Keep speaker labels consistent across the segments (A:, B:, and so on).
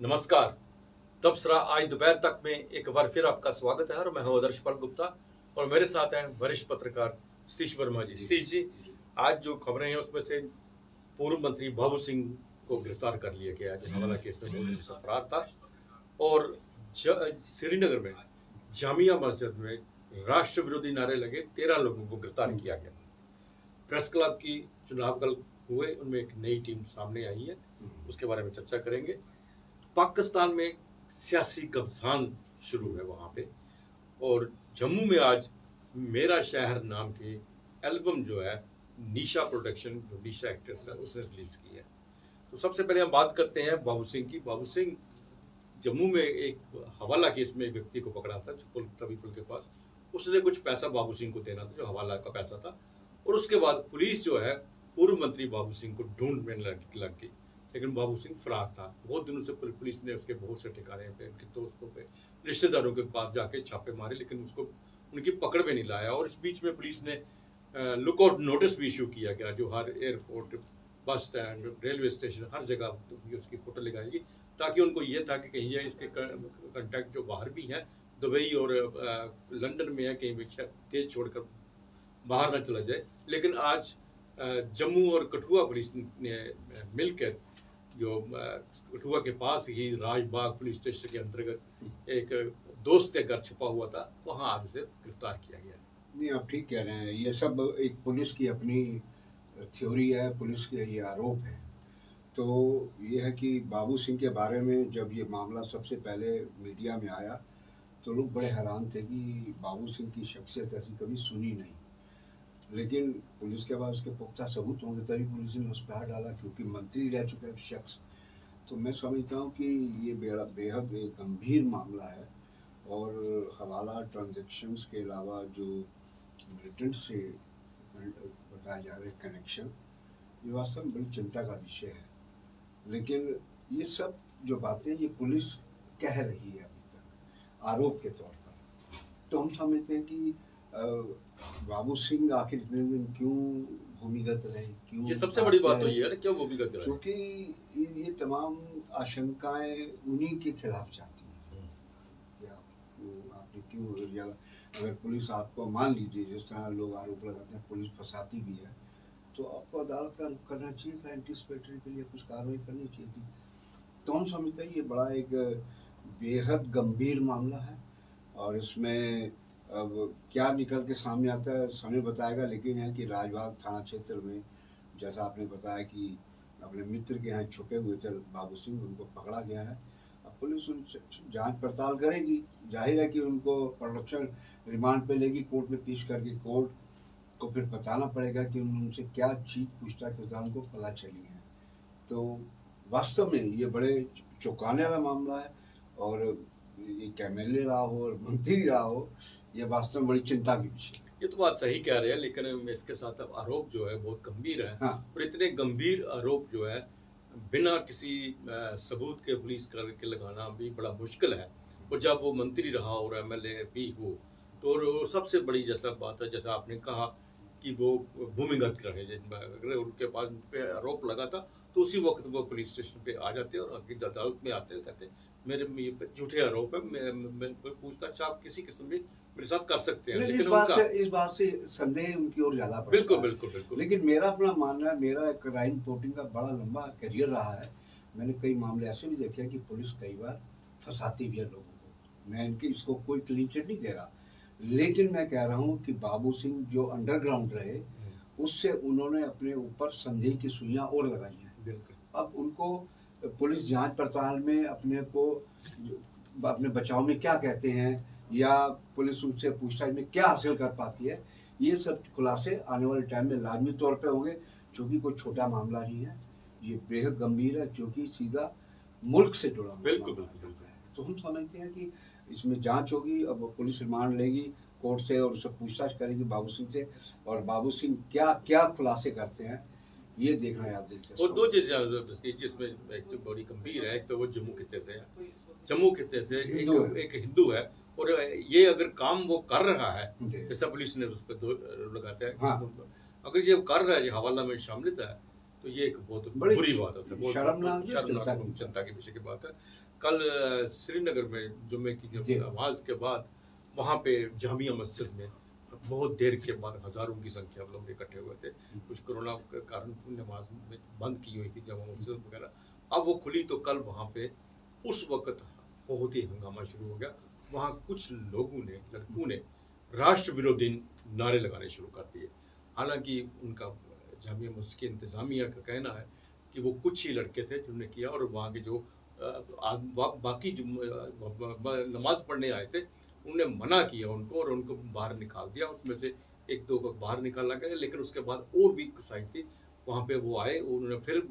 A: नमस्कार। तबसरा आज दोपहर तक में एक बार फिर आपका स्वागत है और मैं हूं आदर्श पाल गुप्ता और मेरे साथ हैं वरिष्ठ पत्रकार सतीश वर्मा जी। सतीश जी, आज जो खबरें हैं उसमें से पूर्व मंत्री बाबू सिंह को गिरफ्तार कर लिया गया है। हवाला केस में वो जो फरार था और श्रीनगर में जामिया मस्जिद में राष्ट्र विरोधी नारे लगे 13 लोगों को गिरफ्तार किया गया। प्रेस क्लब की चुनाव कल हुए, उनमें एक नई टीम सामने आई है, उसके बारे में चर्चा करेंगे। पाकिस्तान में सियासी घमासान शुरू है वहाँ पे, और जम्मू में आज मेरा शहर नाम की एल्बम जो है निशा प्रोडक्शन, जो निशा एक्ट्रेस है, उसने रिलीज की है। तो सबसे पहले हम बात करते हैं बाबू सिंह की। बाबू सिंह जम्मू में एक हवाला केस में एक व्यक्ति को पकड़ा था जो तभी पुल के पास, उसने कुछ पैसा बाबू सिंह को देना था जो हवाला का पैसा था, और उसके बाद पुलिस जो है पूर्व मंत्री बाबू सिंह को ढूंढने लग गई, लेकिन बाबू सिंह फरार था। बहुत दिनों से पुलिस ने उसके बहुत से ठिकाने पे, उनके दोस्तों पे, रिश्तेदारों के पास जाके छापे मारे, लेकिन उसको उनकी पकड़ में नहीं लाया। और इस बीच में पुलिस ने लुकआउट नोटिस भी इशू किया गया, जो हर airport, bus stand, railway station, हर जगह उसकी फोटो लगाएगी, ताकि उनको ये था कि कहीं ये इसके कॉन्टैक्ट जो बाहर भी हैं, दुबई और लंदन में है, कहीं भी देश छोड़कर बाहर न चला जाए। लेकिन आज जम्मू और कठुआ पुलिस ने मिलकर, जो कठुआ के पास ही राजबाग पुलिस स्टेशन के अंतर्गत एक दोस्त के घर छुपा हुआ था, वहां आज उसे गिरफ्तार किया गया।
B: नहीं, आप ठीक कह रहे हैं। ये सब एक पुलिस की अपनी थ्योरी है, पुलिस के ये आरोप है। तो ये है कि बाबू सिंह के बारे में जब ये मामला सबसे पहले मीडिया में आया तो लोग बड़े हैरान थे कि बाबू सिंह की शख्सियत ऐसी कभी सुनी नहीं, लेकिन पुलिस के पास उसके पुख्ता सबूत होंगे तभी पुलिस ने उस पर हाथ डाला, क्योंकि मंत्री रह चुके शख्स। तो मैं समझता हूँ कि ये बेहद एक गंभीर मामला है, और हवाला ट्रांजैक्शंस के अलावा जो ब्रिटेन से बताया जा रहा है कनेक्शन, ये वास्तव में बड़ी चिंता का विषय है। लेकिन ये सब जो बातें ये पुलिस कह रही है अभी तक आरोप के तौर पर, तो हम समझते हैं कि बाबू सिंह आखिर इतने दिन क्यों भूमिगत रहे, क्यों?
A: ये सबसे बड़ी बात तो ये है ना, क्यों भूमिगत रहे?
B: क्योंकि ये तमाम आशंकाएं उन्हीं के खिलाफ जाती हैं कि आपने क्यों, अगर पुलिस आपको, मान लीजिए जिस तरह लोग आरोप लगाते हैं पुलिस फंसाती भी है, तो आपको अदालत का रुख करना चाहिए था, एंटीसिपेटरी के लिए कुछ कार्रवाई करनी चाहिए थी। तो हम समझते हैं ये बड़ा एक बेहद गंभीर मामला है, और इसमें अब क्या निकल के सामने आता है समय बताएगा। लेकिन है कि राजबाग थाना क्षेत्र में, जैसा आपने बताया कि अपने मित्र के यहाँ छुपे हुए थे बाबू सिंह, उनको पकड़ा गया है। अब पुलिस उन जांच पड़ताल करेगी, जाहिर है कि उनको प्रोडक्शन रिमांड पे लेगी, कोर्ट में पेश करके कोर्ट को फिर बताना पड़ेगा कि उनसे क्या चीज पूछताछ के दौरान उनको पता चली है। तो वास्तव में ये बड़े चौंकाने वाला मामला है, और ये एमएलए रहा हो और मंत्री रहा हो, ये वास्तव में बड़ी चिंता की विषय है।
A: ये तो बात सही कह रहे हैं, लेकिन इसके साथ अब आरोप जो है बहुत गंभीर है।
B: हाँ।
A: और इतने गंभीर आरोप जो है बिना किसी सबूत के पुलिस करके लगाना भी बड़ा मुश्किल है। और जब वो मंत्री रहा और एमएलए भी हो, तो सबसे बड़ी जैसा बात है, जैसा आपने कहा कि वो भूमिगत रहे, अगर उनके पास पे आरोप लगा था तो उसी वक्त वो पुलिस स्टेशन पे आ जाते और अदालत में आते, कहते मेरे ये झूठे आरोप है, मैं पूछताछ आप किसी किस्म की मेरे साथ कर सकते हैं।
B: लेकिन इस बात से संदेह उनकी ओर ज्यादा पड़ता है।
A: बिल्कुल बिल्कुल बिल्कुल।
B: लेकिन मेरा अपना मानना है, मेरा एक क्राइम रिपोर्टिंग का बड़ा लंबा करियर रहा है। मैंने कई मामले ऐसे भी देखे कि पुलिस कई बार फंसाती भी है लोगों को। मैं इनके इसको कोई क्लीन चिट नहीं दे रहा, लेकिन मैं कह रहा हूँ कि बाबू सिंह जो अंडरग्राउंड रहे, उससे उन्होंने अपने ऊपर संदेह की सुइयां और लगाई हैं। अब उनको पुलिस जांच पड़ताल में अपने बचाव में क्या कहते हैं, या पुलिस उनसे पूछताछ में क्या हासिल कर पाती है, ये सब खुलासे आने वाले टाइम में लाजमी तौर पे होंगे। चूँकि कोई छोटा मामला नहीं है, ये बेहद गंभीर है, चूँकि सीधा मुल्क से जुड़ा
A: बिल्कुल
B: है। तो हम समझते हैं कि इसमें जांच होगी, अब पुलिस रिमांड लेगी कोर्ट से और उससे पूछताछ करेगी बाबू सिंह से, और बाबू सिंह क्या क्या खुलासे करते हैं ये देखना याद दिलचस्प।
A: और दो चीजें जिसमें एक तो बड़ी गंभीर है, एक तो वो जम्मू खित्ते से है, जम्मू खित्ते से एक हिंदू है, और ये अगर काम वो कर रहा है, जैसा पुलिस ने उस पर लगाता है,
B: हाँ।
A: अगर ये कर रहा है, ये हवाला में शामिल है, तो ये एक बहुत बुरी बात होती है,
B: शर्मनाक
A: चिंता की विषय की बात है। कल श्रीनगर में जुम्मे की
B: जी।
A: जब नमाज के बाद वहाँ पे जामिया मस्जिद में बहुत देर के बाद हज़ारों की संख्या में लोग इकट्ठे हुए थे। कुछ कोरोना के कारण नमाज में बंद की हुई थी जामा मस्जिद वगैरह। अब वो खुली तो कल वहाँ पे उस वक़्त बहुत ही हंगामा शुरू हो गया। वहाँ कुछ लोगों ने, लड़कों ने राष्ट्र विरोधी नारे लगाने शुरू कर दिए। हालांकि उनका जामिया मस्जिद की इंतज़ामिया का कहना है कि वो कुछ ही लड़के थे जिन्होंने किया, और वहाँ के जो बाकी जो नमाज पढ़ने आए थे उन्होंने मना किया उनको और उनको बाहर निकाल दिया। उसमें से एक दो को बाहर निकाला गया, लेकिन उसके बाद और भी साइड थी वहाँ पे वो आए, उन्होंने फिर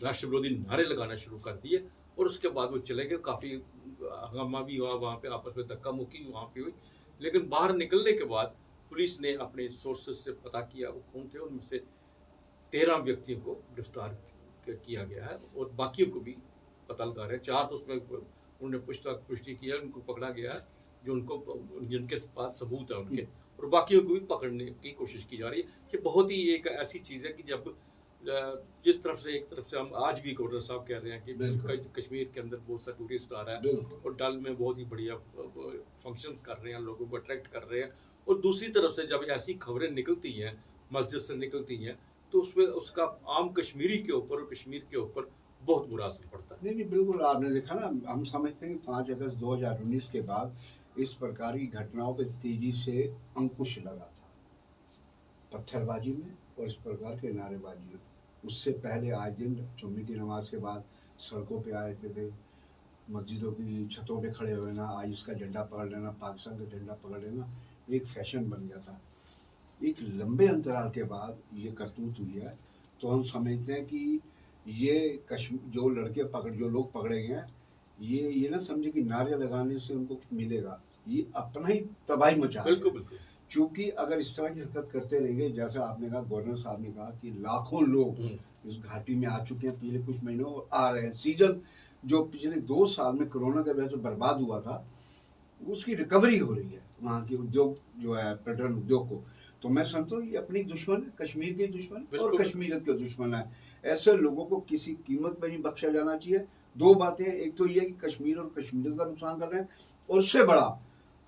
A: राष्ट्र विरोधी नारे लगाना शुरू कर दिए और उसके बाद वो चले गए। काफ़ी हंगामा भी हुआ वहाँ पे, आपस में धक्का मुक्की वहाँ पे हुई। लेकिन बाहर निकलने के बाद पुलिस ने अपने सोर्सेज से पता किया वो कौन थे, उनमें से 13 व्यक्तियों को गिरफ्तार किया गया है और बाकियों को भी पता लगा रहे हैं। 4 तो उसमें उन्होंने पुष्टि किया, उनको पकड़ा गया है जो उनको जिनके पास सबूत है उनके, और बाकियों को भी पकड़ने की कोशिश की जा रही है। कि बहुत ही एक ऐसी चीज़ है कि जब जिस तरफ से एक तरफ से हम आज भी गवर्नर साहब कह रहे हैं कि कश्मीर के अंदर बहुत सा टूरिस्ट आ रहा है और डल में बहुत ही बढ़िया फंक्शंस कर रहे हैं, लोगों को अट्रैक्ट कर रहे हैं, और दूसरी तरफ से जब ऐसी खबरें निकलती हैं मस्जिद से निकलती हैं तो उसमें उसका आम कश्मीरी के ऊपर और कश्मीर के ऊपर बहुत बुरा असर पड़ता है।
B: नहीं, बिल्कुल आपने देखा ना, हम समझते हैं कि 5 अगस्त 2019 के बाद इस प्रकार की घटनाओं पर तेजी से अंकुश लगा था, पत्थरबाजी में और इस प्रकार के नारेबाजी में। उससे पहले आए दिन जुम्मे की नमाज के बाद सड़कों पे आए थे, मस्जिदों की छतों पे खड़े हुए ना, आज इसका झंडा पकड़ लेना, पाकिस्तान का झंडा पकड़ लेना एक फैशन बन गया था। एक लंबे अंतराल के बाद ये करतूत हुई है, तो हम समझते हैं कि ये कश्मीर जो लोग पकड़े गए हैं, ये ना समझे कि नारे लगाने से उनको मिलेगा, ये अपना ही तबाही मचा रहे हैं।
A: बिल्कुल बिल्कुल।
B: चूंकि अगर इस तरह की हरकत करते रहेंगे, जैसा आपने कहा, गवर्नर साहब ने कहा कि लाखों लोग इस घाटी में आ चुके हैं पिछले कुछ महीनों और आ रहे हैं। सीजन जो पिछले 2 साल में कोरोना के वजह से बर्बाद हुआ था, उसकी रिकवरी हो रही है वहाँ की उद्योग जो है, पर्यटन उद्योग को। तो मैं समझता हूँ ये अपनी दुश्मन है, कश्मीर के दुश्मन और कश्मीरियत के दुश्मन है। ऐसे लोगों को किसी कीमत पर नहीं बख्शा जाना चाहिए। 2 बातें, एक तो ये कि कश्मीर और कश्मीरियत का नुकसान कर रहे हैं, और उससे बड़ा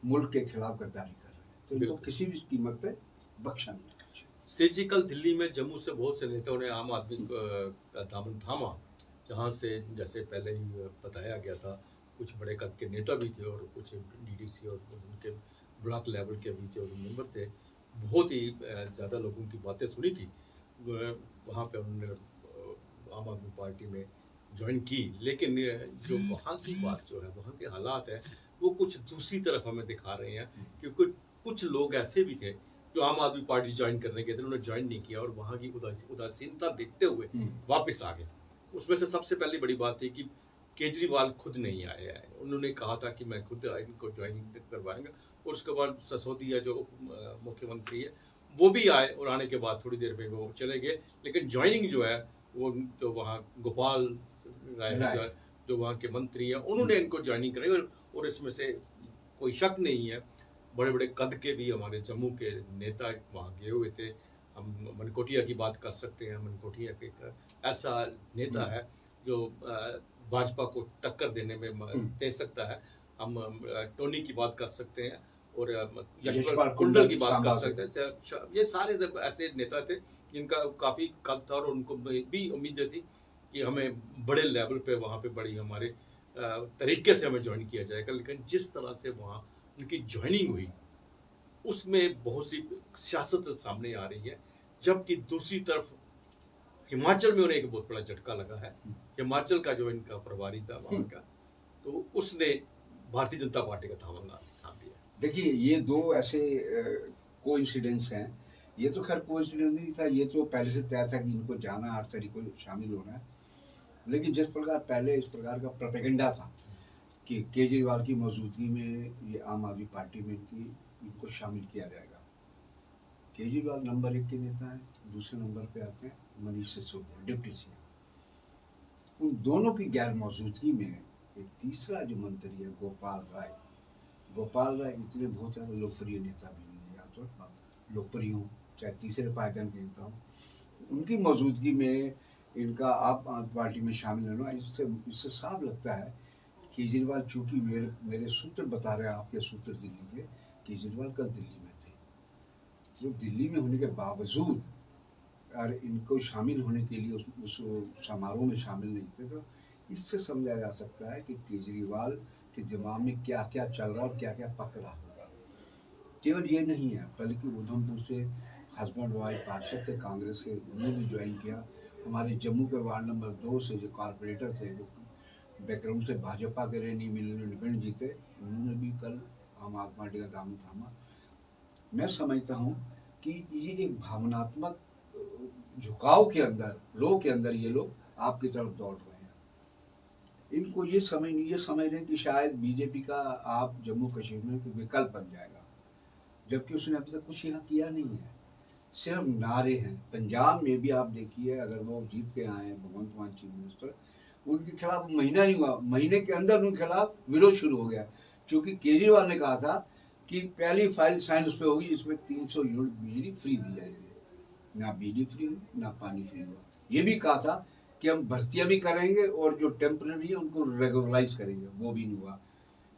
B: मुल्क के खिलाफ गद्दारी कर रहे हैं, तो इनको किसी भी कीमत पर बख्शा नहीं जाना चाहिए।
A: सेठ जी, कल दिल्ली में जम्मू से बहुत से नेताओं ने आम आदमी का दामन थामा, जहाँ से जैसे पहले ही बताया गया था कुछ बड़े कद के नेता भी थे और कुछ डीडीसी और उनके ब्लॉक लेवल के भी जो मेंबर थे। बहुत ही ज़्यादा लोगों की बातें सुनी थी। वहाँ पे उन्होंने आम आदमी पार्टी में ज्वाइन की, लेकिन जो वहाँ की बात जो है, वहाँ के हालात है, वो कुछ दूसरी तरफ हमें दिखा रहे हैं। क्योंकि कुछ लोग ऐसे भी थे जो आम आदमी पार्टी ज्वाइन करने गए थे, उन्होंने ज्वाइन नहीं किया और वहाँ की उदासीनता देखते हुए वापस आ गए। उसमें से सबसे पहली बड़ी बात थी कि केजरीवाल खुद नहीं आए हैं। उन्होंने कहा था कि मैं खुद इनको ज्वाइनिंग करवाएंगा, और उसके बाद सिसोदिया जो मुख्यमंत्री है वो भी आए, और आने के बाद थोड़ी देर में वो चले गए। लेकिन ज्वाइनिंग जो है वो जो वहाँ गोपाल राय जो वहाँ के मंत्री हैं, उन्होंने इनको ज्वाइनिंग कराई। और इसमें से कोई शक नहीं है, बड़े बड़े कद के भी हमारे जम्मू के नेता वहाँ गए हुए थे। हम मनकोटिया की बात कर सकते हैं। मनकोटिया एक ऐसा नेता है जो भाजपा को टक्कर देने में दे सकता है। हम टोनी की बात कर सकते हैं और यशपाल कुंडल की बात कर सकते हैं। ये सारे ऐसे नेता थे जिनका काफ़ी कद था और उनको भी उम्मीद थी कि हमें बड़े लेवल पे वहाँ पे बड़ी हमारे तरीके से हमें ज्वाइन किया जाएगा। लेकिन जिस तरह से वहाँ उनकी ज्वाइनिंग हुई, उसमें बहुत सी सियासत सामने आ रही है। जबकि दूसरी तरफ हिमाचल में उन्हें एक बहुत बड़ा झटका लगा है। हिमाचल का जो इनका प्रभारी था वहाँ का, तो उसने भारतीय जनता पार्टी का थाम दिया।
B: देखिए, ये 2 ऐसे कोइंसिडेंस हैं। ये तो खैर कोइंसिडेंस नहीं था, ये तो पहले से तय था कि इनको जाना, 8 तारीख को शामिल होना है। लेकिन जिस प्रकार पहले इस प्रकार का प्रोपेगेंडा था कि केजरीवाल की मौजूदगी में ये आम आदमी पार्टी में इनको शामिल किया जाएगा। केजरीवाल नंबर 1 के नेता हैं, दूसरे नंबर पे आते हैं मनीष सिसोदिया, डिप्टी सीएम। उन दोनों की गैर मौजूदगी में एक तीसरा जो मंत्री है गोपाल राय इतने बहुत ज़्यादा लोकप्रिय नेता भी नहीं है, या तो लोकप्रिय हूँ चाहे तीसरे पायदान के नेता हूँ, उनकी मौजूदगी में इनका आप पार्टी में शामिल होना, इससे इससे साफ लगता है केजरीवाल, चूंकि मेरे सूत्र बता रहे हैं, आपके सूत्र दिल्ली के, केजरीवाल कल दिल्ली में थे, वो दिल्ली में होने के बावजूद और इनको शामिल होने के लिए उस समारोह में शामिल नहीं थे। तो इससे समझा जा सकता है कि केजरीवाल के दिमाग में क्या क्या चल रहा और क्या क्या पक रहा होगा। केवल ये नहीं है, बल्कि उधमपुर से हस्बैंड वाइफ पार्षद थे कांग्रेस के, उन्होंने भी ज्वाइन किया। हमारे जम्मू के वार्ड नंबर 2 से जो कॉरपोरेटर थे, वो बैकग्राउंड से भाजपा के रहे, नहीं मिले, इंडिपेंडेंट जीते, उन्होंने भी कल आम आदमी पार्टी का दामन थामा। मैं समझता हूँ कि ये एक भावनात्मक झुकाव के अंदर, लोग के अंदर ये लोग आपकी तरफ दौड़ रहे हैं। इनको ये समझ रहे कि शायद बीजेपी का आप जम्मू कश्मीर में विकल्प बन जाएगा, जबकि उसने अभी तक कुछ यहाँ किया नहीं है, सिर्फ नारे हैं। पंजाब में भी आप देखिए, अगर वो जीत के आए हैं भगवंत मान चीफ मिनिस्टर, उनके खिलाफ महीना नहीं हुआ, महीने के अंदर उनके खिलाफ विरोध शुरू हो गया, क्योंकि केजरीवाल ने कहा था कि पहली फाइल साइन उस पर होगी जिसमें 300 यूनिट बिजली फ्री दी जाएगी। ना बिजली फ्री हुई, ना पानी फ्री हुआ। ये भी कहा था कि हम भर्तियां भी करेंगे और जो टेम्पररी है उनको रेगुलराइज करेंगे, वो भी नहीं हुआ।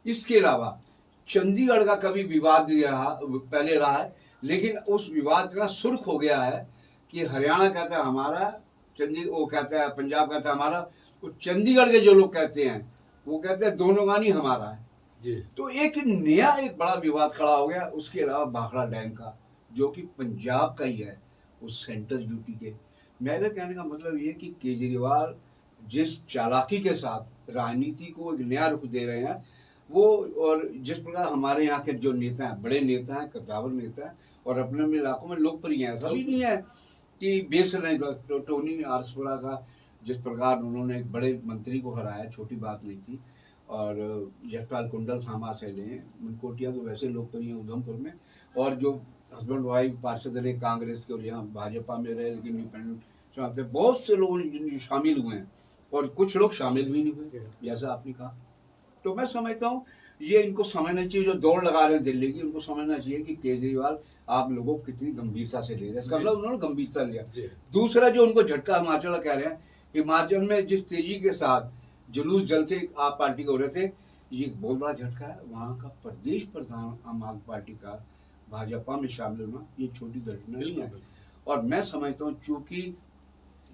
B: इसके अलावा चंडीगढ़ का कभी विवाद नहीं रहा, पहले रहा है, लेकिन उस विवाद का सुर्ख हो गया है कि हरियाणा कहता है हमारा, वो कहता है पंजाब कहता है हमारा, तो चंडीगढ़ के जो लोग कहते हैं वो कहते हैं दोनों का नहीं हमारा है
A: जी।
B: तो एक नया एक बड़ा विवाद खड़ा हो गया। उसके अलावा भाखड़ा डैम का, जो कि पंजाब का ही है, उस सेंट्रल यूपी के। मेरे कहने का मतलब ये कि केजरीवाल जिस चालाकी के साथ राजनीति को एक नया रुख दे रहे हैं, वो, और जिस प्रकार हमारे यहाँ के जो नेता हैं, बड़े नेता हैं, कद्दावर नेता हैं, और अपने अपने इलाकों में लोकप्रिय हैं, सभी नहीं है कि बेस नहीं। तो टोनी आरसपुरा का जिस प्रकार उन्होंने एक बड़े मंत्री को हराया, छोटी बात नहीं थी। और जसपाल कुंडल थामा से लें, मनकोटिया तो वैसे लोकप्रिय हैं उधमपुर में, और जो हस्बैंड वाइफ पार्षद रहे कांग्रेस के और यहाँ भाजपा में रहे लेकिन इंडिपेंडेंट, बहुत से लोग शामिल हुए हैं, और कुछ लोग शामिल भी नहीं हुए, जैसा आपने कहा। तो मैं समझता हूँ ये इनको समझना चाहिए, जो दौड़ लगा रहे हैं दिल्ली की, उनको समझना चाहिए कि केजरीवाल आप लोगों को कितनी गंभीरता से ले रहे हैं। इसका मतलब उन्होंने गंभीरता लिया। दूसरा जो उनको झटका हिमाचल कह रहे हैं, हिमाचल में जिस तेजी के साथ जुलूस जलते आप पार्टी को हो रहे थे, ये एक बहुत बड़ा झटका है। वहाँ का प्रदेश प्रधान आम आदमी पार्टी का भाजपा में शामिल होना ये छोटी घटना नहीं है। और मैं समझता हूँ चूंकि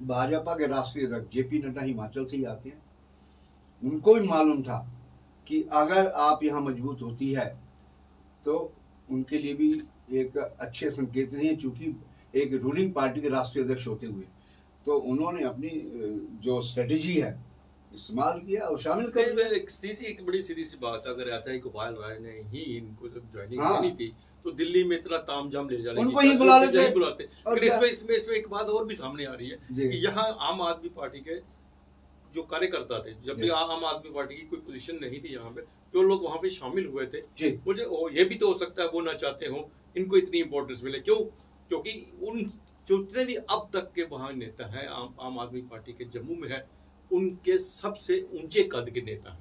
B: भाजपा के राष्ट्रीय अध्यक्ष जेपी नड्डा हिमाचल से ही आते हैं, उनको भी मालूम था कि अगर आप यहाँ मजबूत होती है तो उनके लिए भी एक अच्छे संकेत नहीं है, चूंकि एक रूलिंग पार्टी के राष्ट्रीय अध्यक्ष होते हुए, तो उन्होंने अपनी जो स्ट्रेटेजी है इस्तेमाल किया और शामिल कर दिया।
A: एक बड़ी सीधी सी बात है, अगर ऐसा ही गोपाल राय ने ही इनको जब ज्वाइनिंग
B: हाँ।
A: करनी थी तो दिल्ली में इतना तामझाम ले जाने
B: उनको ही बुला लेते,
A: लेकिन इसमें एक बात और भी सामने आ रही है कि यहाँ आम आदमी पार्टी के जो कार्यकर्ता थे, जब भी आम आदमी पार्टी की कोई पोजीशन नहीं थी यहाँ पे, जो लोग वहाँ पे शामिल हुए थे, मुझे ये भी तो हो सकता है वो ना चाहते हो इनको इतनी इंपॉर्टेंस मिले। क्यों? क्योंकि उन जितने भी अब तक के वहाँ नेता हैं आम आदमी पार्टी के जम्मू में है, उनके सबसे ऊंचे कद के नेता हैं।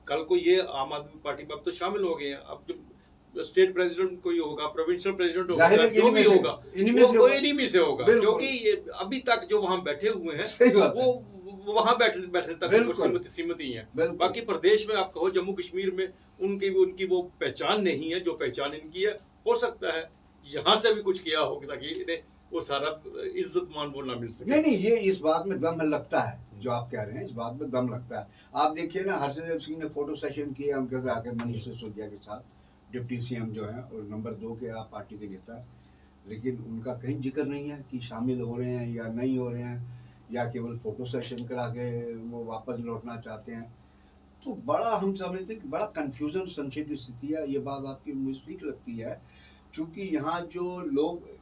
A: कल को ये आम आदमी पार्टी में अब तो शामिल हो गए हैं, अब जो स्टेट प्रेसिडेंट कोई होगा, प्रोविंशियल प्रेसिडेंट होगा, जो भी होगा वो इन्हीं में से होगा, क्योंकि ये अभी तक जो वहाँ बैठे हुए हैं वो वहाँ बैठने तक सीमित ही है। बाकी प्रदेश में आप कहो, जम्मू कश्मीर में उनकी वो पहचान नहीं है जो पहचान इनकी है। हो सकता है यहाँ से भी कुछ किया हो ताकि इन्हें वो सारा इज्जत मान बोलना मिल सके।
B: नहीं, ये इस बात में दम लगता है, जो आप कह रहे हैं इस बात में दम लगता है। आप देखिए ना, हर्षदेव सिंह ने फोटो सेशन किया उनके साथ आकर, मनीष सिसोदिया के साथ, डिप्टी सीएम जो है और नंबर 2 के आप पार्टी के नेता, लेकिन उनका कहीं जिक्र नहीं है कि शामिल हो रहे हैं या नहीं हो रहे हैं, या केवल फोटो सेशन करा के वो वापस लौटना चाहते हैं। तो बड़ा हम समझते हैं कि बड़ा कन्फ्यूजन, संशय की स्थिति है। ये बात आपकी मुझे ठीक लगती है, चूँकि यहाँ जो लोग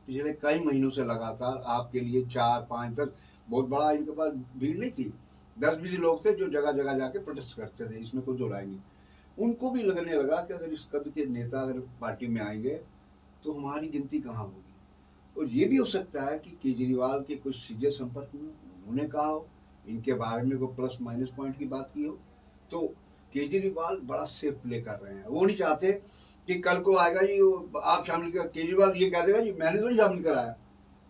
B: पिछले कई महीनों से लगातार आपके लिए 4, 5, 10, बहुत बड़ा इनके पास भीड़ नहीं थी, 10-20 लोग थे जो जगह जगह जाके प्रोटेस्ट करते थे, इसमें कोई दो राय नहीं। उनको भी लगने लगा कि अगर इस कद के नेता अगर पार्टी में आएंगे तो हमारी गिनती कहाँ होगी। और ये भी हो सकता है कि केजरीवाल के कुछ सीधे संपर्क में उन्होंने कहा हो, इनके बारे में कोई प्लस माइनस पॉइंट की बात की हो, तो केजरीवाल बड़ा सेफ प्ले कर रहे हैं। वो नहीं चाहते कि कल को आएगा जी आप शामिल कर, केजरीवाल ये कह देगा जी मैंने तो नहीं शामिल कराया,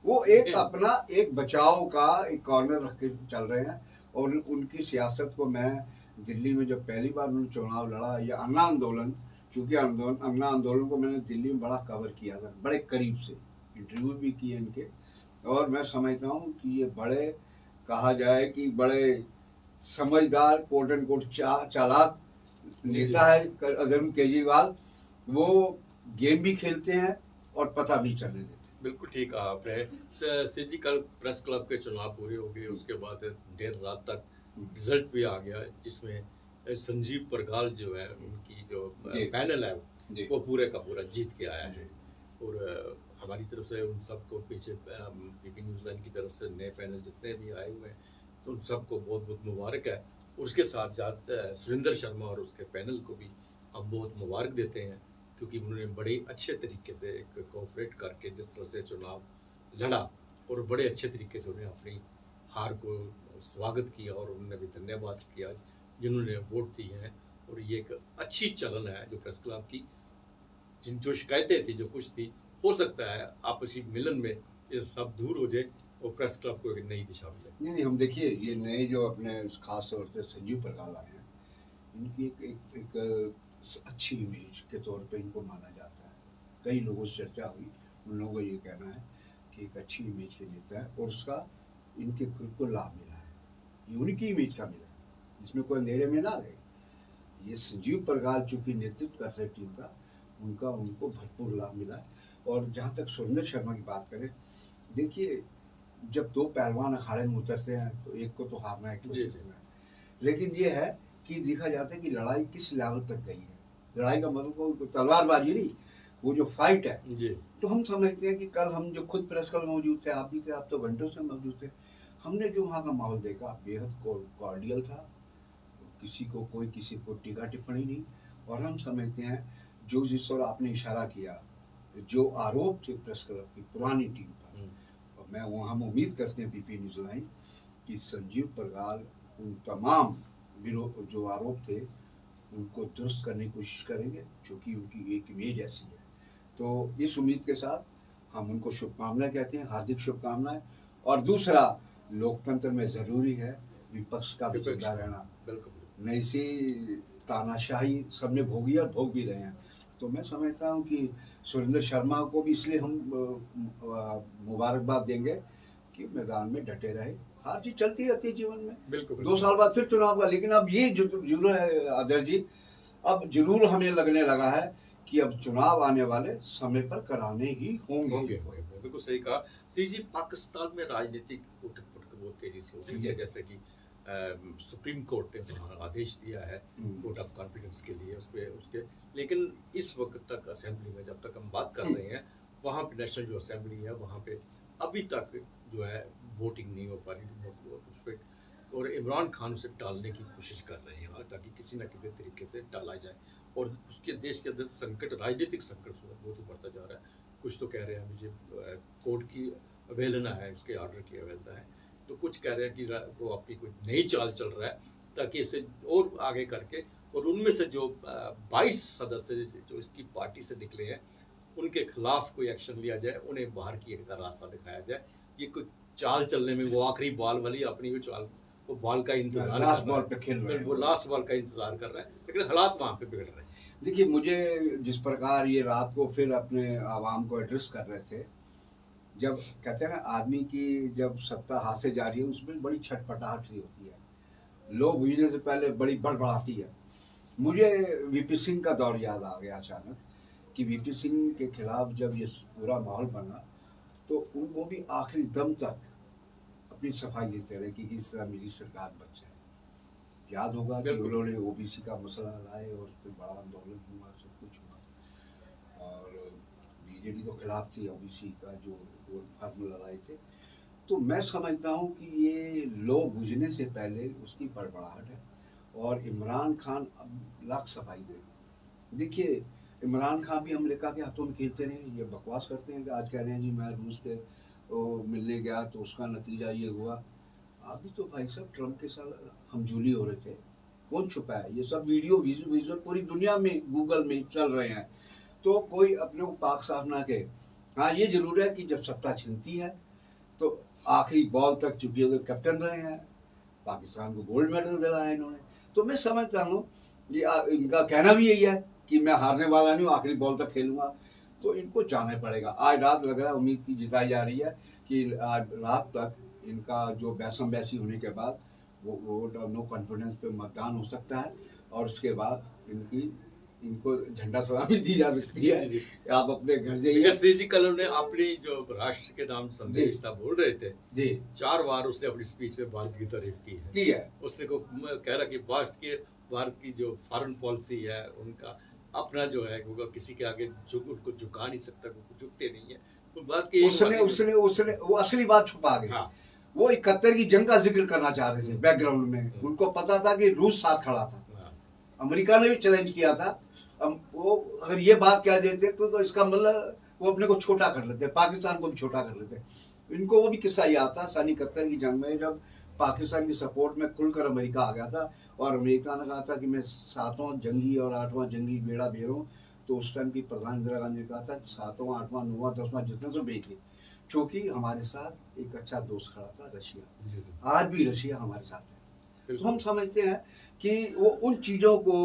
B: वो एक अपना एक बचाव का एक कॉर्नर रख के चल रहे हैं। और उनकी सियासत को मैं दिल्ली में जब पहली बार उन्होंने चुनाव लड़ा, या अन्ना आंदोलन, चूंकि अन्ना आंदोलन को मैंने दिल्ली में बड़ा कवर किया था, बड़े करीब से इंटरव्यू भी किए इनके, और मैं समझता हूँ कि ये बड़े, कहा जाए कि बड़े समझदार कोट एंड कोट चालाक नेता है अरविंद केजरीवाल। वो गेम भी खेलते हैं और पता भी चलने देते।
A: बिल्कुल ठीक कहा आपने। सीजी कल प्रेस क्लब के चुनाव पूरे हो गए, उसके बाद देर रात तक रिजल्ट भी आ गया, जिसमें संजीव परगाल जो है उनकी जो पैनल है वो पूरे का पूरा जीत के आया है। और हमारी तरफ से उन सबको पीछे पीपी न्यूज़ लाइन की तरफ से नए पैनल जितने भी आए हुए हैं तो उन सबको बहुत बहुत मुबारक है। उसके साथ साथ सुरेंद्र शर्मा और उसके पैनल को भी हम बहुत मुबारक देते हैं, क्योंकि उन्होंने बड़े अच्छे तरीके से एक कोऑपरेट करके जिस तरह से चुनाव लड़ा और बड़े अच्छे तरीके से उन्हें अपनी हार को स्वागत किया, और उन्होंने भी धन्यवाद किया जिन्होंने वोट दिए हैं। और ये एक अच्छी चलन है जो प्रेस क्लब की, जिन जो शिकायतें थी, जो कुछ थी, हो सकता है आपसी मिलन में ये सब दूर हो जाए और प्रेस क्लब को एक नई दिशा मिले।
B: नहीं, हम देखिए ये नए जो अपने खास तौर से संजीव परगाल आए हैं, इनकी एक अच्छी इमेज के तौर पे इनको माना जाता है। कई लोगों से चर्चा हुई, उन लोगों को ये कहना है कि एक अच्छी इमेज के नेता है और उसका इनके खुद को लाभ मिला है, ये उनकी इमेज का मिला है, इसमें कोई अंधेरे में ना रहे। ये संजीव परगाल चूँकि नेतृत्व करते हैं टीम का, उनको भरपूर लाभ मिला है। और जहाँ तक सुरेंद्र शर्मा की बात करें, देखिए जब दो पहलवान अखाड़े में उतरते हैं तो एक को तो हारना है, एक को जीतना है, लेकिन ये है कि देखा जाता है कि लड़ाई किस लेवल तक गई है। लड़ाई का मतलब को तलवारबाजी नहीं, वो जो फाइट है जी। तो हम समझते हैं कि कल हम जो खुद प्रेस क्लब मौजूद थे, आप भी थे, आप तो घंटों से मौजूद थे, हमने जो वहाँ का माहौल देखा बेहद कॉर्डियल था, किसी को टीका टिप्पणी नहीं। और हम समझते हैं जो जिस और आपने इशारा किया, जो आरोप थे प्रेस क्लब की पुरानी टीम पर, और मैं वहाँ हम उम्मीद करते हैं पीपी न्यूज़ लाइन कि संजीव परगाल उन तमाम जो आरोप थे उनको दुरुस्त करने की कोशिश करेंगे, क्योंकि उनकी एक इमेज ऐसी है। तो इस उम्मीद के साथ हम उनको शुभकामनाएं कहते हैं, हार्दिक शुभकामनाएं। और दूसरा, लोकतंत्र में ज़रूरी है विपक्ष का भी जिंदा रहना, नहीं सी तानाशाही सबने भोगी और भोग भी रहे हैं। तो मैं समझता हूँ कि सुरेंद्र शर्मा को भी इसलिए हम मुबारकबाद देंगे कि मैदान में डटे रहे। हार जीत चलती रहती है जीवन में, बिल्कुल 2 साल बाद फिर चुनाव का, लेकिन अब ये जरूर है आदर्श जी, अब जरूर हमें लगने लगा है कि अब चुनाव आने वाले समय पर कराने ही होंगे।
A: बिल्कुल सही कहा। जी, पाकिस्तान में राजनीतिक उठक पुठक बहुत तेजी से होती है, जैसे कि सुप्रीम कोर्ट ने वहाँ आदेश दिया है वोट ऑफ कॉन्फिडेंस के लिए उसके, लेकिन इस वक्त तक असेंबली में जब तक हम बात कर रहे हैं, वहाँ पे नेशनल जो असेंबली है वहाँ पे अभी तक जो है वोटिंग नहीं हो पा रही, और इमरान खान उसे टालने की कोशिश कर रहे हैं ताकि किसी न किसी तरीके से टाला जाए। और उसके देश के अंदर संकट, राजनीतिक संकट बहुत ही बढ़ता जा रहा है। कुछ तो कह रहे हैं मुझे कोर्ट की अवहेलना है, उसके ऑर्डर की अवहेलना है, तो कुछ कह रहे हैं कि वो अपनी कोई नई चाल चल रहा है ताकि इसे और आगे करके, और उनमें से जो 22 सदस्य जो इसकी पार्टी से निकले हैं उनके खिलाफ कोई एक्शन लिया जाए, उन्हें बाहर किए का रास्ता दिखाया जाए। ये कोई चाल चलने में वो आखिरी बॉल वाली अपनी वो चाल, वो बॉल का इंतजार,
B: लास्ट बॉल पे खेल रहे हैं,
A: वो लास्ट बॉल का इंतजार कर रहे हैं, लेकिन हालात वहाँ पे बिगड़ रहे हैं।
B: देखिए, मुझे जिस प्रकार ये रात को फिर अपने आवाम को एड्रेस कर रहे थे, जब कहते हैं ना आदमी की जब सत्ता हाथ से जा रही है उसमें बड़ी छटपटाहट सी होती है, लोग बुझने से पहले बड़ी बड़बड़ाती है। मुझे वीपी सिंह का दौर याद आ गया अचानक कि वीपी सिंह के खिलाफ जब ये पूरा माहौल बना तो वो भी आखिरी दम तक अपनी सफाई देते रहे कि किस तरह मेरी सरकार बच जाए। याद होगा कि उन्होंने ओबीसी का मसला लाए और फिर बड़ा आंदोलन हुआ, सब कुछ हुआ, और बीजेपी तो खिलाफ थी ओबीसी का जो फार्मूला लाए थे। तो मैं समझता हूँ कि ये लो बुझने से पहले उसकी बड़बड़ाहट है, और इमरान खान अब लाख सफाई दे। देखिए, इमरान खान भी अमेरिका के हाथों में खेलते रहे, ये बकवास करते हैं कि आज कह रहे हैं जी मैं रूस के मिलने गया तो उसका नतीजा ये हुआ। अभी तो भाई साहब ट्रम्प के साथ हमजूली हो रहे थे, कौन छुपा है? ये सब वीडियो विजुअल पूरी दुनिया में गूगल में चल रहे हैं, तो कोई अपने को पाक साफ ना कहे। हाँ, ये जरूर है कि जब सत्ता छिनती है तो आखिरी बॉल तक चूंकि वो कैप्टन रहे हैं, पाकिस्तान को गोल्ड मेडल दिलाया इन्होंने। तो मैं समझता हूँ ये इनका कहना भी यही है कि मैं हारने वाला नहीं हूँ, आखिरी बॉल तक खेलूंगा। तो इनको जाना पड़ेगा। आज रात लग रहा है, उम्मीद की जिताई जा रही है कि आज रात तक इनका जो बैसम बैसी होने के बाद वो नो कॉन्फिडेंस पे मतदान हो सकता है, और उसके बाद इनको झंडा सलामी दी जा सकती है।
A: जी, जी।
B: आप अपने घर जाइए।
A: विकास जी कल उन्होंने अपनी जो राष्ट्र के नाम संदेश था बोल रहे थे
B: जी
A: 4 बार उसने अपनी स्पीच में भारत की तारीफ की है। उसने को कह रहा कि भारत की जो फॉरेन पॉलिसी है, उनका अपना जो है वो किसी के आगे उनको झुका नहीं सकता, झुकते नहीं है। तो भारत की
B: उसने वो असली बात छुपा गया।
A: हाँ।
B: वो 71 की जंग का जिक्र करना चाह रहे थे बैकग्राउंड में। उनको पता था कि रूस साथ खड़ा था, अमेरिका ने भी चैलेंज किया था। वो अगर ये बात कह देते तो इसका मतलब वो अपने को छोटा कर लेते, पाकिस्तान को भी छोटा कर लेते। इनको वो भी किस्सा याद था सन 71 की जंग में, जब पाकिस्तान की सपोर्ट में खुलकर अमेरिका आ गया था, और अमेरिका ने कहा था कि मैं 7वां जंगी और 8वां जंगी बेड़ा बेरूं। तो उस टाइम की प्रधान इंदिरा गांधी ने कहा था 7वां 8वां 9वां 10वां जितने से बेच ले, क्योंकि हमारे साथ एक अच्छा दोस्त खड़ा था रशिया। आज भी रशिया हमारे साथ है। तो हम समझते हैं कि वो उन चीज़ों को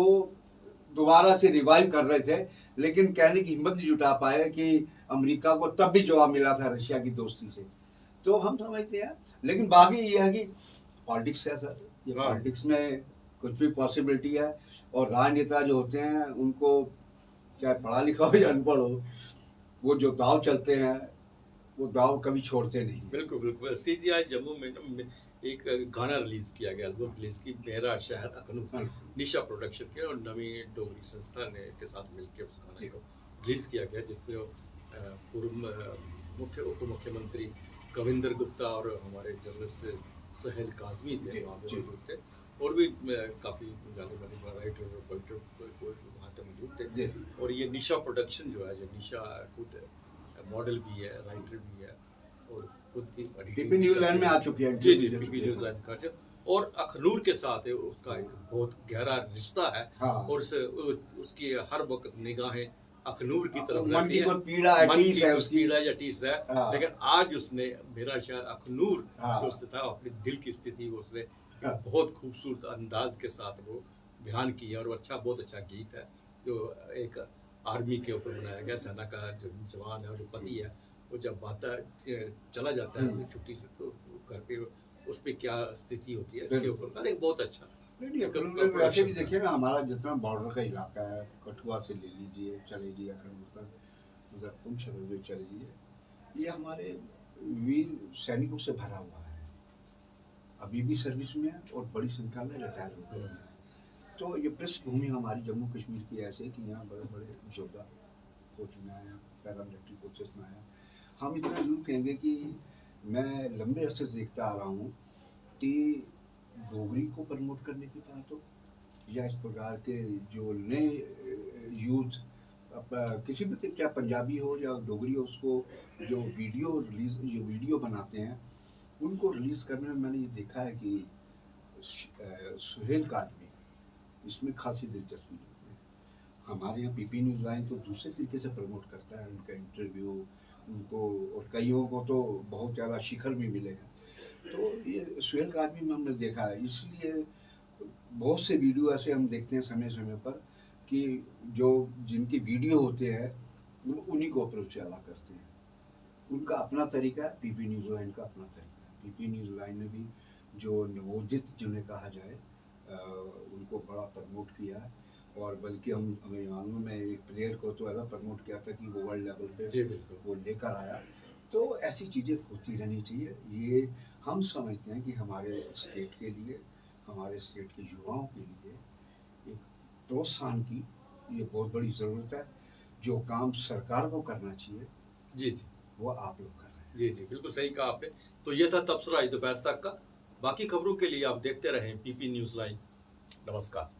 B: दोबारा से रिवाइव कर रहे थे, लेकिन कहने की हिम्मत नहीं जुटा पाए कि अमेरिका को तब भी जवाब मिला था रशिया की दोस्ती से। तो हम समझते हैं, लेकिन बाकी ये है कि पॉलिटिक्स है सर, ये पॉलिटिक्स में कुछ भी पॉसिबिलिटी है। और राजनेता जो होते हैं उनको चाहे पढ़ा लिखा हो या अनपढ़ हो, वो जो दाव चलते हैं वो दाव कभी छोड़ते नहीं।
A: बिल्कुल बिल्कुल। CGI जम्मू में एक गाना रिलीज किया गया, एल्बम रिलीज की, मेरा शहर अखनूर, निशा प्रोडक्शन के और नवी डोगरी संस्था ने के साथ मिलकर उस गाने को रिलीज किया गया, जिसमें पूर्व उप मुख्यमंत्री कविंदर गुप्ता और हमारे जर्नलिस्ट सहेल काजमी थे, वहाँ पे मौजूद थे, और भी काफ़ी जाने माने राइटर और पोइटर वहाँ पे मौजूद थे। और ये निशा प्रोडक्शन जो है, जो निशा खुद मॉडल भी है, राइटर भी है, और खुद की
B: पीपी न्यूज़लैंड में आ चुकी है।
A: जी जी, पीपी न्यूज़लैंड का, और अखनूर के साथ है उसका एक बहुत गहरा रिश्ता है।
B: हाँ।
A: और उसकी हर वक्त निगाहें अखनूर की तरफ
B: मन की
A: रहती
B: कोई पीड़ा है, टीस है उसकी,
A: पीड़ा या टीस है।
B: हाँ।
A: लेकिन आज उसने मेरा शहर अखनूर
B: हाँ।
A: जो स्थित है, अपनी दिल की स्थिति को उसने बहुत खूबसूरत अंदाज के साथ वो बयान किया, और बहुत अच्छा गीत है, जो एक आर्मी के ऊपर बनाया गया। सेना का जो जवान है और जो पति है, वो जब चला जाता है छुट्टी से, तो घर पे उस पर क्या स्थिति होती है, इसके ऊपर एक बहुत अच्छा।
B: वैसे भी देखिए ना, हमारा जितना बॉर्डर का इलाका है, कठुआ से ले लीजिए, चले जाइए अखनूर तक, उधर पुंछ चले जाइए, ये हमारे वीर सैनिकों से भरा हुआ है। अभी भी सर्विस में है और बड़ी संख्या में रिटायर हो गए हैं। तो ये पृष्ठभूमि हमारी जम्मू कश्मीर की ऐसे कि यहाँ बड़े बड़े योद्धा फौज में आए, पैरामिलिट्री फोर्सेस में आए। हम इतना जरूर कहेंगे कि मैं लंबे अरसे से देखता आ रहा हूँ कि डोगरी को प्रमोट करने की बात हो, या इस प्रकार के जो नए यूथ किसी भी क्या पंजाबी हो या डोगरी हो, उसको जो वीडियो बनाते हैं उनको रिलीज़ करने में मैंने ये देखा है कि सुहेल काजमी इसमें खासी दिलचस्पी लेते हैं। हमारे यहाँ पीपी न्यूज़लैंड तो दूसरे तरीके से प्रमोट करता है, उनका इंटरव्यू उनको, और कईयों को तो बहुत ज़्यादा शिखर भी मिले हैं। तो ये सुहेल काजमी में हमने देखा है, इसलिए बहुत से वीडियो ऐसे हम देखते हैं समय समय पर कि जो जिनकी वीडियो होते हैं वो उन्हीं को अप्रोच ज़्यादा करते हैं। उनका अपना तरीका है, पीपी न्यूज़लैंड का अपना तरीका है। पीपी न्यूज़लैंड ने भी जो नवोदित जिन्हें कहा जाए उनको बड़ा प्रमोट किया है, और बल्कि हम में एक प्लेयर को तो ऐसा प्रमोट किया था कि वो वर्ल्ड लेवल पे वो लेकर आया। तो ऐसी चीज़ें होती रहनी चाहिए। ये हम समझते हैं कि हमारे स्टेट के लिए, हमारे स्टेट के युवाओं के लिए एक प्रोत्साहन की ये बहुत बड़ी ज़रूरत है। जो काम सरकार को करना चाहिए,
A: जी जी,
B: वो आप लोग कर रहे हैं।
A: जी जी, बिल्कुल सही कहा आपने। तो ये था तबसरा दोपहर तक का। बाकी खबरों के लिए आप देखते रहें पीपी न्यूज़लैंड। नमस्कार।